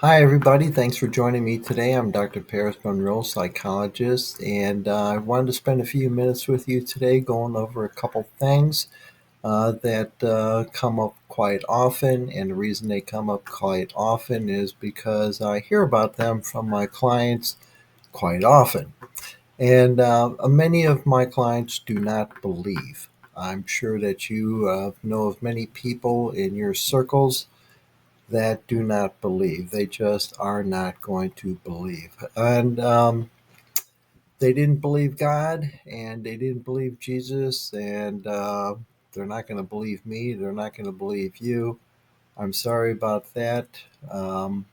Hi, everybody. Thanks for joining me today. I'm Dr. Paris Monroe, psychologist, and I wanted to spend a few minutes with you today going over a couple things that come up quite often. And the reason they come up quite often is because I hear about them from my clients quite often. And many of my clients do not believe. I'm sure that you know of many people in your circles that do not believe. They just are not going to believe. And they didn't believe God and they didn't believe Jesus, and they're not going to believe me. They're not going to believe you. I'm sorry about that. Um,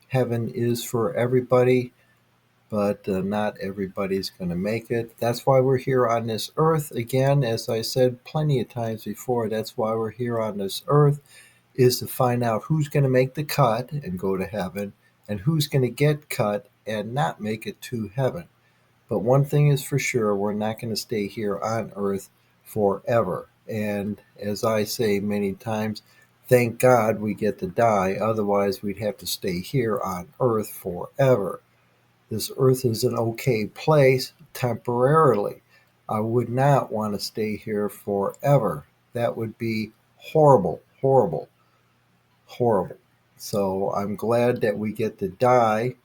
Heaven is for everybody, but not everybody's going to make it. That's why we're here on this earth. Again, as I said plenty of times before, that's why we're here on this earth is to find out who's going to make the cut and go to heaven and who's going to get cut and not make it to heaven. But one thing is for sure, we're not going to stay here on earth forever. And as I say many times, thank God we get to die. Otherwise, we'd have to stay here on earth forever. This earth is an okay place temporarily. I would not want to stay here forever. That would be horrible, horrible, horrible. So I'm glad that we get to die.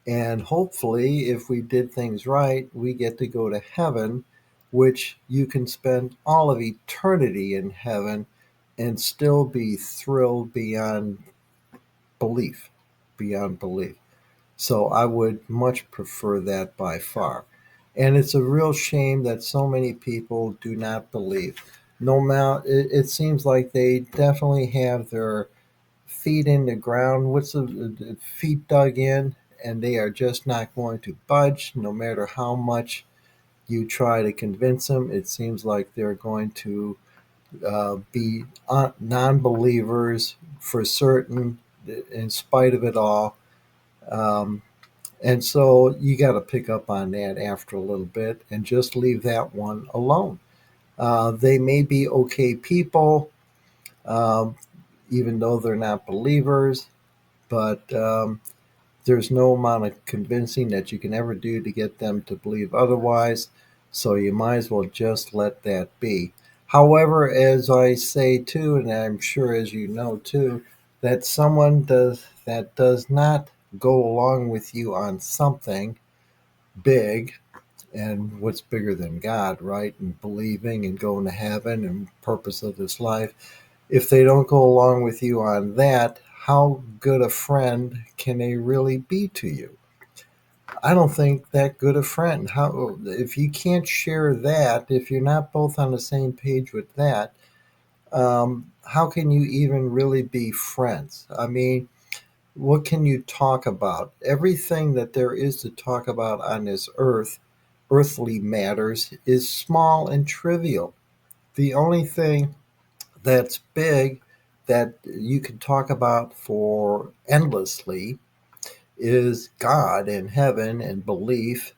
And hopefully, if we did things right, we get to go to heaven, which you can spend all of eternity in heaven and still be thrilled beyond belief. Beyond belief. So I would much prefer that by far. And it's a real shame that so many people do not believe. No matter, it seems like they definitely have their feet in the ground, what's the feet dug in, and they are just not going to budge no matter how much you try to convince them. It seems like they're going to be non believers for certain, in spite of it all. Um, and so you got to pick up on that after a little bit and just leave that one alone. They may be okay people, um, even though they're not believers, but there's no amount of convincing that you can ever do to get them to believe otherwise. So you might as well just let that be. However, as I say too, and I'm sure as you know too, that someone does not go along with you on something big, and what's bigger than God, right? And believing and going to heaven and purpose of this life. If they don't go along with you on that, how good a friend can they really be to you? I don't think that good a friend. How if you can't share that, if you're not both on the same page with that, how can you even really be friends? I mean, what can you talk about? Everything that there is to talk about on this earth, earthly matters, is small and trivial. The only thing that's big that you can talk about for endlessly is God and heaven and belief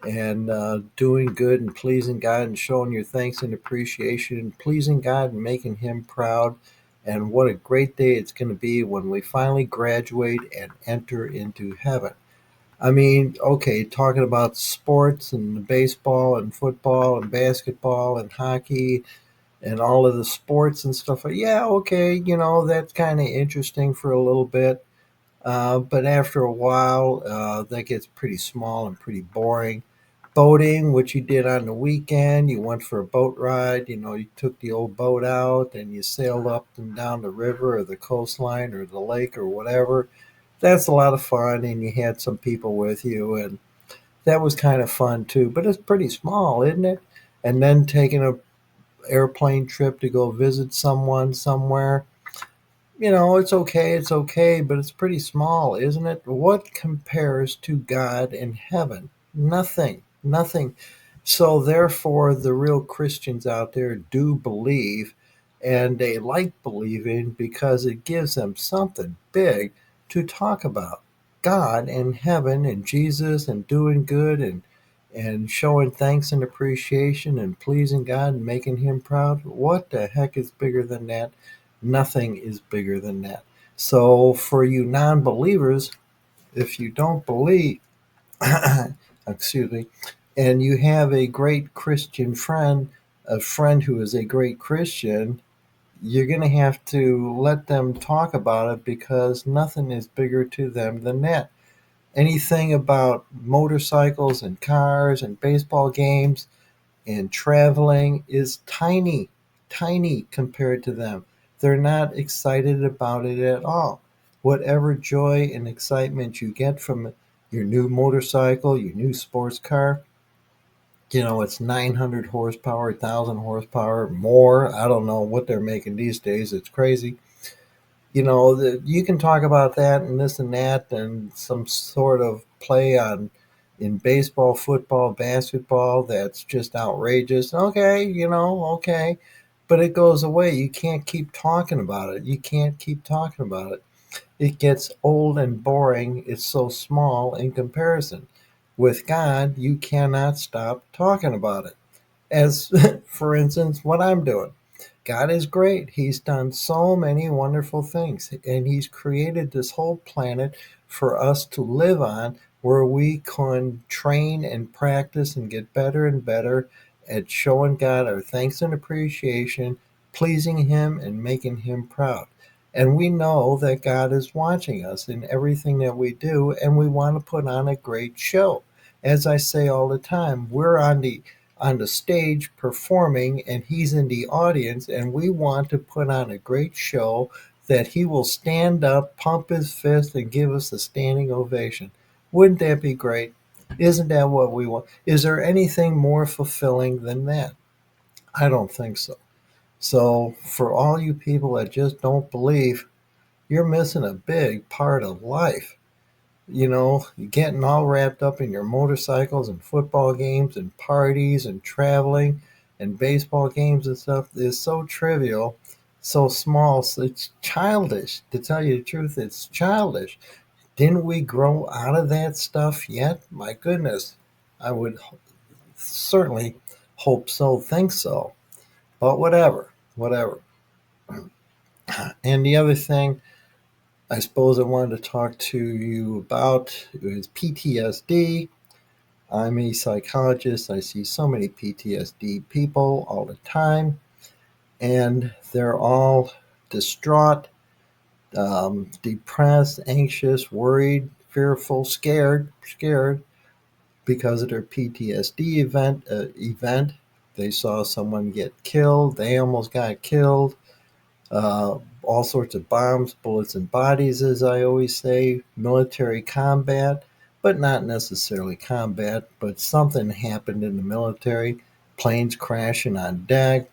and doing good and pleasing God and showing your thanks and appreciation and pleasing God and making Him proud. And what a great day it's going to be when we finally graduate and enter into heaven. I mean, okay, talking about sports and baseball and football and basketball and hockey and all of the sports and stuff. Yeah, okay, that's kind of interesting for a little bit. But after a while, that gets pretty small and pretty boring. Boating, which you did on the weekend, you went for a boat ride. You took the old boat out and you sailed up and down the river or the coastline or the lake or whatever. That's a lot of fun, and you had some people with you, and that was kind of fun too. But it's pretty small, isn't it? And then taking a airplane trip to go visit someone somewhere, it's okay, but it's pretty small, isn't it? What compares to God in heaven? Nothing, nothing. So, therefore, the real Christians out there do believe, and they like believing because it gives them something big to talk about. God and heaven and Jesus and doing good and showing thanks and appreciation and pleasing God and making Him proud. What the heck is bigger than that? Nothing is bigger than that. So for you non-believers, if you don't believe, excuse me, and you have a great Christian friend, a friend who is a great Christian, you're going to have to let them talk about it because nothing is bigger to them than that. Anything about motorcycles and cars and baseball games and traveling is tiny, tiny compared to them. They're not excited about it at all. Whatever joy and excitement you get from your new motorcycle, your new sports car, it's 900 horsepower, 1,000 horsepower, more. I don't know what they're making these days. It's crazy. You can talk about that and this and that and some sort of play on in baseball, football, basketball that's just outrageous. Okay, okay. But it goes away. You can't keep talking about it. You can't keep talking about it. It gets old and boring. It's so small in comparison. With God, you cannot stop talking about it. As, for instance, what I'm doing. God is great. He's done so many wonderful things, and He's created this whole planet for us to live on where we can train and practice and get better and better at showing God our thanks and appreciation, pleasing Him, and making Him proud. And we know that God is watching us in everything that we do, and we want to put on a great show. As I say all the time, we're on the stage performing and he's in the audience and we want to put on a great show that he will stand up, pump his fist and give us a standing ovation. Wouldn't that be great? Isn't that what we want? Is there anything more fulfilling than that? I don't think so. So for all you people that just don't believe, you're missing a big part of life. You're getting all wrapped up in your motorcycles and football games and parties and traveling and baseball games and stuff is so trivial, so small, so it's childish. To tell you the truth, it's childish. Didn't we grow out of that stuff yet? My goodness, I would certainly hope so, think so. But whatever, whatever. And the other thing I suppose I wanted to talk to you about is PTSD. I'm a psychologist. I see so many PTSD people all the time, and they're all distraught, depressed, anxious, worried, fearful, scared because of their PTSD event. They saw someone get killed. They almost got killed. All sorts of bombs, bullets, and bodies, as I always say, military combat, but not necessarily combat, but something happened in the military, planes crashing on deck,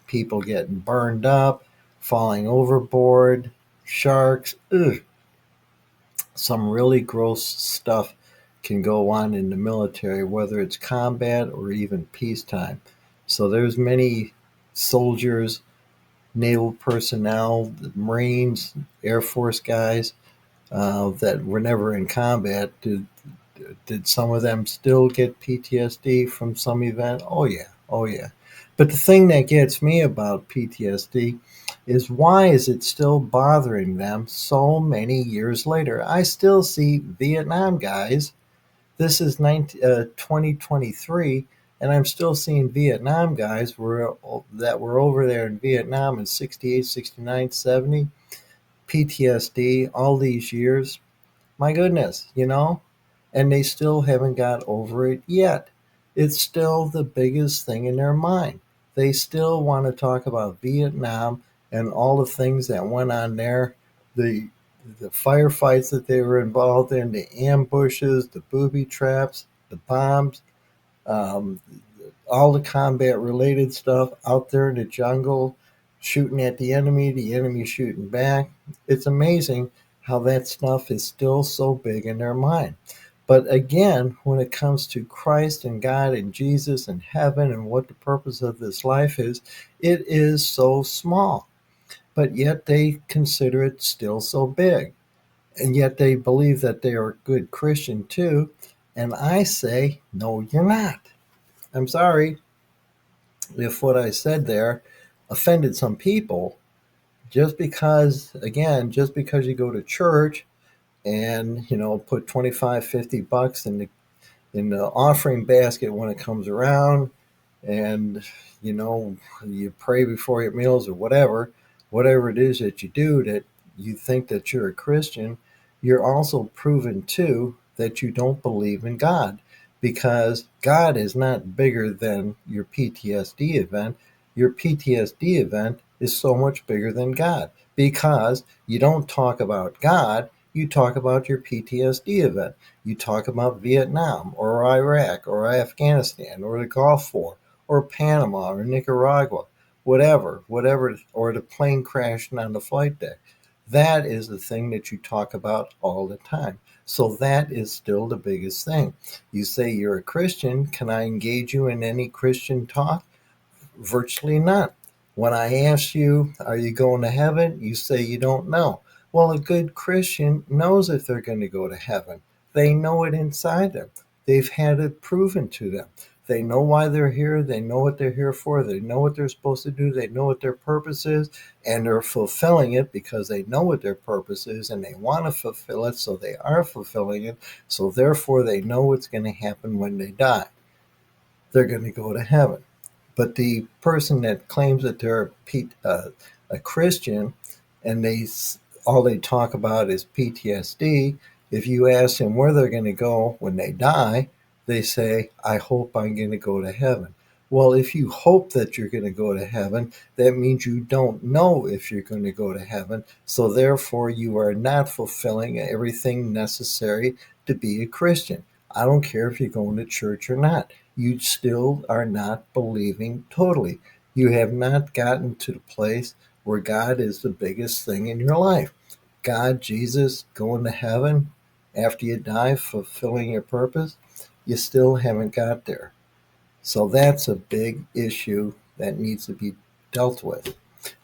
people getting burned up, falling overboard, sharks. Ugh. Some really gross stuff can go on in the military, whether it's combat or even peacetime. So there's many soldiers, naval personnel, Marines, Air Force guys that were never in combat. Did some of them still get PTSD from some event? Oh yeah, oh yeah. But the thing that gets me about PTSD is why is it still bothering them so many years later? I still see Vietnam guys. This is 2023, and I'm still seeing Vietnam guys that were over there in Vietnam in 68, 69, 70, PTSD all these years. My goodness, and they still haven't got over it yet. It's still the biggest thing in their mind. They still want to talk about Vietnam and all the things that went on there, the the firefights that they were involved in, the ambushes, the booby traps, the bombs, um, all the combat related stuff out there in the jungle, shooting at the enemy shooting back. It's amazing how that stuff is still so big in their mind. But again, when it comes to Christ and God and Jesus and heaven and what the purpose of this life is, it is so small. But yet they consider it still so big. And yet they believe that they are a good Christian too. And I say, no, you're not. I'm sorry if what I said there offended some people, just because you go to church and put 25, $50 in the offering basket when it comes around, and you know you pray before your meals or whatever it is that you do, that you think that you're a Christian, you're also proven too that you don't believe in God, because God is not bigger than your PTSD event. Your PTSD event is so much bigger than God, because you don't talk about God, you talk about your PTSD event. You talk about Vietnam or Iraq or Afghanistan or the Gulf War or Panama or Nicaragua, whatever, or the plane crashing on the flight deck. That is the thing that you talk about all the time. So that is still the biggest thing. You say you're a Christian. Can I engage you in any Christian talk? Virtually not. When I ask you, are you going to heaven? You say you don't know. Well, a good Christian knows if they're going to go to heaven. They know it inside them. They've had it proven to them. They know why they're here. They know what they're here for. They know what they're supposed to do. They know what their purpose is, and they're fulfilling it because they know what their purpose is and they want to fulfill it, so they are fulfilling it. So, therefore, they know what's going to happen when they die. They're going to go to heaven. But the person that claims that they're a Christian, and all they talk about is PTSD, if you ask them where they're going to go when they die, they say, I hope I'm going to go to heaven. Well, if you hope that you're going to go to heaven, that means you don't know if you're going to go to heaven. So therefore, you are not fulfilling everything necessary to be a Christian. I don't care if you're going to church or not. You still are not believing totally. You have not gotten to the place where God is the biggest thing in your life. God, Jesus, going to heaven after you die, fulfilling your purpose, you still haven't got there. So that's a big issue that needs to be dealt with.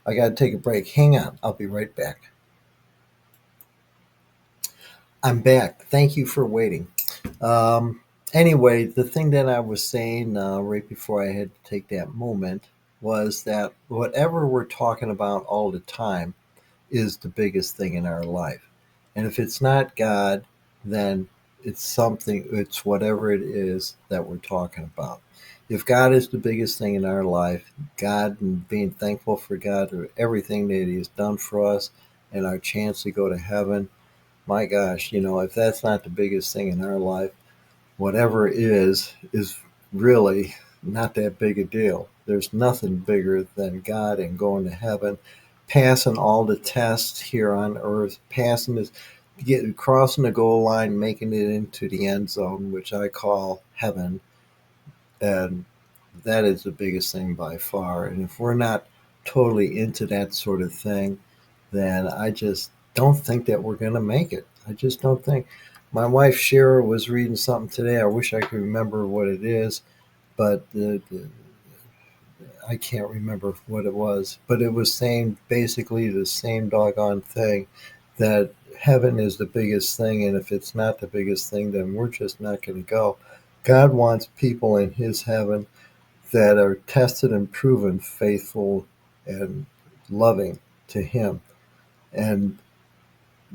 I got to take a break. Hang on. I'll be right back. I'm back. Thank you for waiting. Anyway, the thing that I was saying right before I had to take that moment was that whatever we're talking about all the time is the biggest thing in our life. And if it's not God, then it's whatever it is that we're talking about. If God is the biggest thing in our life, God, and being thankful for God for everything that He has done for us and our chance to go to heaven, my gosh, if that's not the biggest thing in our life, whatever is really not that big a deal. There's nothing bigger than God and going to heaven, passing all the tests here on earth, crossing the goal line, making it into the end zone, which I call heaven. And that is the biggest thing by far. And if we're not totally into that sort of thing, then I just don't think that we're going to make it. I just don't think. My wife Shara was reading something today. I wish I could remember what it is, but I can't remember what it was. But it was saying basically the same doggone thing, that heaven is the biggest thing, and if it's not the biggest thing, then we're just not going to go. God wants people in His heaven that are tested and proven faithful and loving to Him. And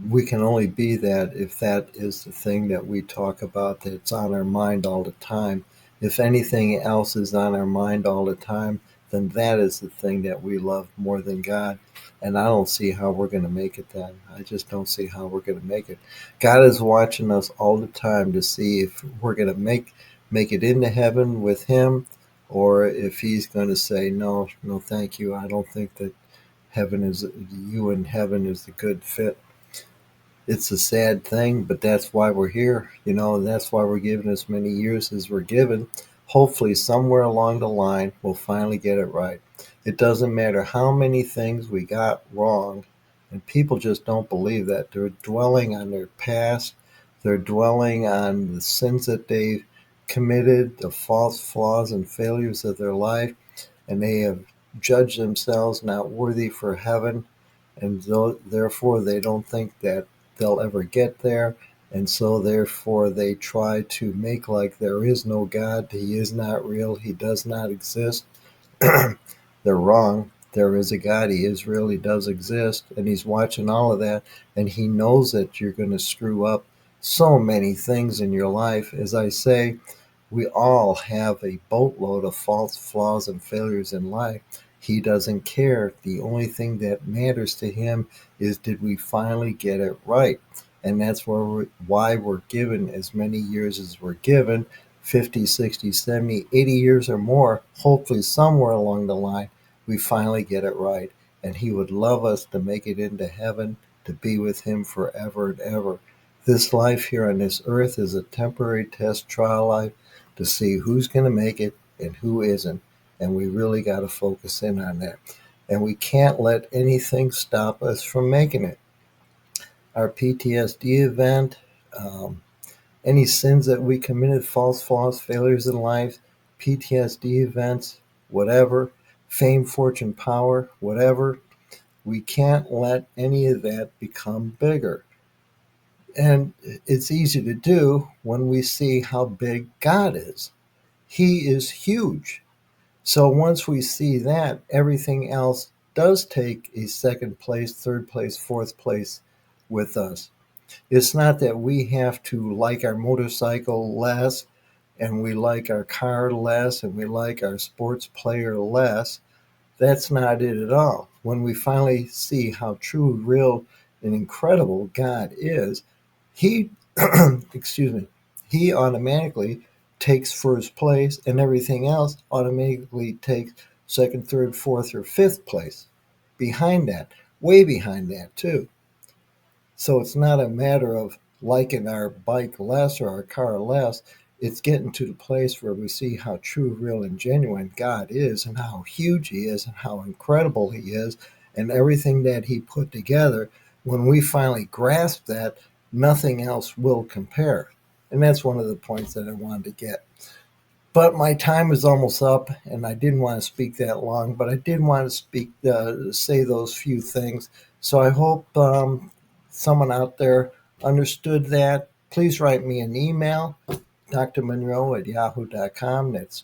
we can only be that if that is the thing that we talk about, that's on our mind all the time. If anything else is on our mind all the time, then that is the thing that we love more than God. And I don't see how we're going to make it then. I just don't see how we're going to make it. God is watching us all the time to see if we're going to make it into heaven with Him, or if He's going to say, no, no, thank you. I don't think that you in heaven is a good fit. It's a sad thing, but that's why we're here, and that's why we're given as many years as we're given. Hopefully, somewhere along the line, we'll finally get it right. It doesn't matter how many things we got wrong, and people just don't believe that. They're dwelling on their past, they're dwelling on the sins that they've committed, the faults, flaws, and failures of their life, and they have judged themselves not worthy for heaven, and therefore they don't think that they'll ever get there. And so, therefore, they try to make like there is no God. He is not real. He does not exist. They're wrong. there is a God, he is real, he does exist, and he's watching all of that, and he knows that you're going to screw up so many things in your life. As I say, we all have a boatload of faults, flaws, and failures in life. He doesn't care. The only thing that matters to him is, did we finally get it right? And that's why we're given as many years as we're given, 50, 60, 70, 80 years or more. Hopefully somewhere along the line we finally get it right. And he would love us to make it into heaven, to be with him forever and ever. This life here on this earth is a temporary test trial life to see who's going to make it and who isn't. And we really got to focus in on that. And we can't let anything stop us from making it. Our PTSD event, any sins that we committed, false flaws, failures in life, PTSD events, whatever, fame, fortune, power, whatever, we can't let any of that become bigger. And it's easy to do when we see how big God is. He is huge. So once we see that, everything else does take a second place, third place, fourth place with us. It's not that we have to like our motorcycle less and we like our car less and we like our sports player less. That's not it at all. When we finally see how true, real, and incredible God is, he, excuse me, he automatically takes first place, and everything else automatically takes second, third, fourth, or fifth place behind that, way behind that, too. So it's not a matter of liking our bike less or our car less. It's getting to the place where we see how true, real, and genuine God is, and how huge he is, and how incredible he is, and everything that he put together. When we finally grasp that, nothing else will compare. And that's one of the points that I wanted to get. But my time is almost up, and I didn't want to speak that long, but I did want to say those few things. So I hope someone out there understood that. Please write me an email, drmonroe@yahoo.com. That's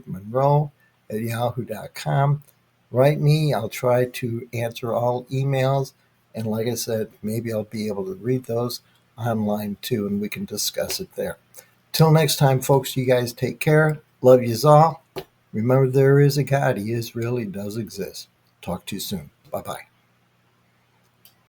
Monroe at yahoo.com. Write me. I'll try to answer all emails. And like I said, maybe I'll be able to read those online too, and we can discuss it there. Till next time, folks, you guys take care. Love yous all. Remember, there is a God. He is real. He does exist. Talk to you soon. Bye-bye.